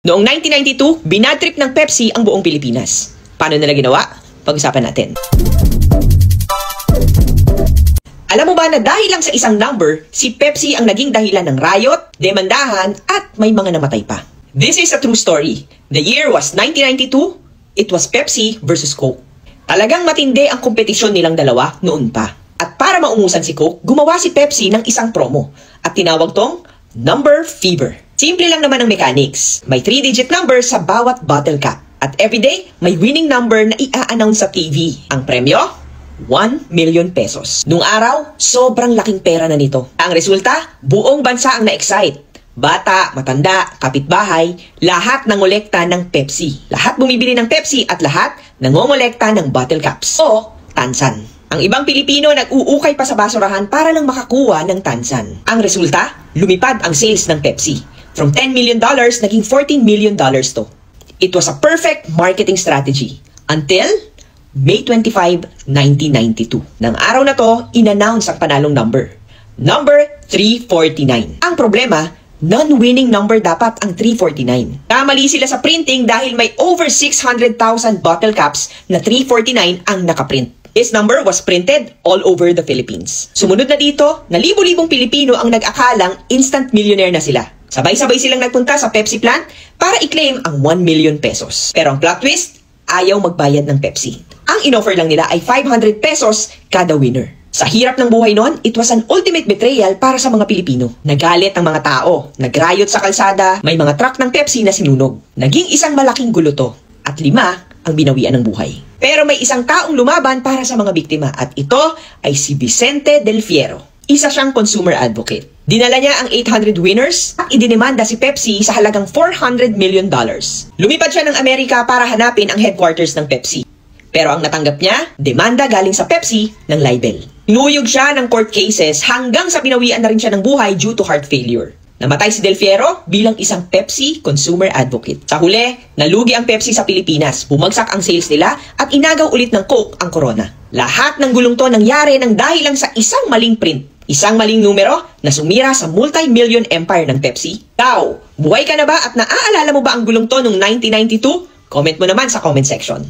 Noong 1992, binadtrip ng Pepsi ang buong Pilipinas. Paano nila ginawa? Pag-usapan natin. Alam mo ba na dahil lang sa isang number, si Pepsi ang naging dahilan ng riot, demandahan, at may mga namatay pa. This is a true story. The year was 1992. It was Pepsi versus Coke. Talagang matindi ang kompetisyon nilang dalawa noon pa. At para maungusan si Coke, gumawa si Pepsi ng isang promo. At tinawag tong Number Fever. Simple lang naman ang mechanics. May 3-digit number sa bawat bottle cap. At everyday, may winning number na i-a-announce sa TV. Ang premyo? 1 million pesos. Nung araw, sobrang laking pera na nito. Ang resulta, buong bansa ang na-excite. Bata, matanda, kapitbahay, lahat nangolekta ng Pepsi. Lahat bumibili ng Pepsi at lahat nangongolekta ng bottle caps o tansan. Ang ibang Pilipino nag-uukay pa sa basurahan para lang makakuha ng tansan. Ang resulta, lumipad ang sales ng Pepsi. From $10 million, naging $14 million to. It was a perfect marketing strategy until May 25, 1992. Nang araw na to, in-announce ang panalong number. Number 349. Ang problema, non-winning number dapat ang 349. Kamali sila sa printing dahil may over 600,000 bottle caps na 349 ang nakaprint. This number was printed all over the Philippines. Sumunod na dito, na libo-libong Pilipino ang nag-akalang instant millionaire na sila. Sabay-sabay silang nagpunta sa Pepsi plant para i-claim ang 1 million pesos. Pero ang plot twist, ayaw magbayad ng Pepsi. Ang inoffer lang nila ay 500 pesos kada winner. Sa hirap ng buhay noon, it was an ultimate betrayal para sa mga Pilipino. Nagalit ang mga tao, nagrayot sa kalsada, may mga truck ng Pepsi na sinunog. Naging isang malaking gulo to. At 5 ang binawian ng buhay. Pero may isang taong lumaban para sa mga biktima at ito ay si Vicente Del Fierro. Isa siyang consumer advocate. Dinala niya ang 800 winners at idinimanda si Pepsi sa halagang $400 million. Lumipad siya ng Amerika para hanapin ang headquarters ng Pepsi. Pero ang natanggap niya, demanda galing sa Pepsi ng libel. Inuyog siya ng court cases hanggang sa binawian na rin siya ng buhay due to heart failure. Namatay si Del Fierro bilang isang Pepsi consumer advocate. Sa huli, nalugi ang Pepsi sa Pilipinas, bumagsak ang sales nila at inagaw ulit ng Coke ang corona. Lahat ng gulong to nangyari nang dahil lang sa isang maling print. Isang maling numero na sumira sa multi-million empire ng Pepsi. Ikaw, buhay ka na ba at naaalala mo ba ang gulong to noong 1992? Comment mo naman sa comment section.